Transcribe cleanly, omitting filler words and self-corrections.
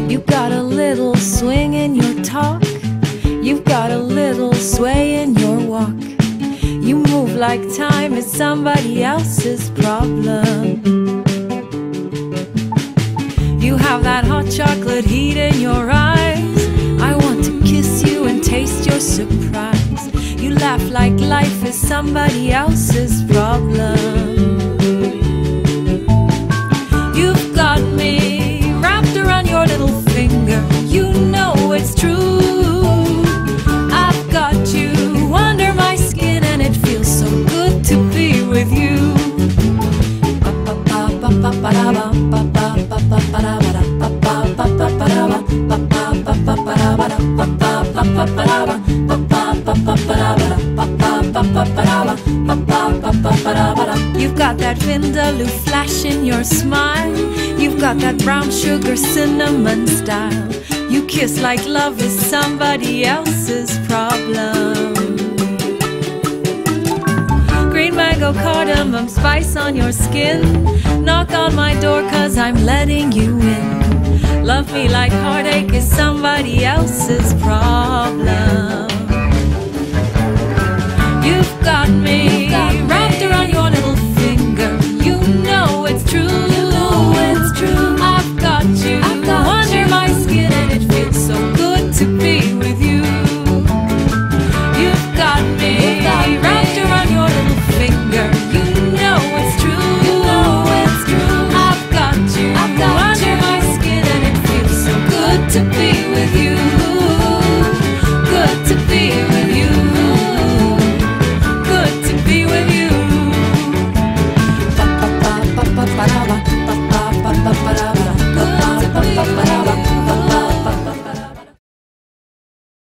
You've got a little swing in your talk, you've got a little sway in your walk. You move like time is somebody else's problem. You have that hot chocolate heat in your eyes. I want to kiss you and taste your surprise. You laugh like life is somebody else's problem. You've got me wrapped around your little finger. You know it's true. I've got you under my skin, and it feels so good to be with you. You've got that vindaloo flash in your smile. You've got that brown sugar cinnamon style. You kiss like love is somebody else's problem. Green mango cardamom spice on your skin. Knock on my door 'cause I'm letting you in. Love me like heartache is somebody else's problem. You've got me wrapped around your little finger. You know it's true. I've got you under my skin, and it feels so good to be with you. You've got me wrapped around your little finger. You know it's true. I've got you under my skin, and it feels so good to be with you.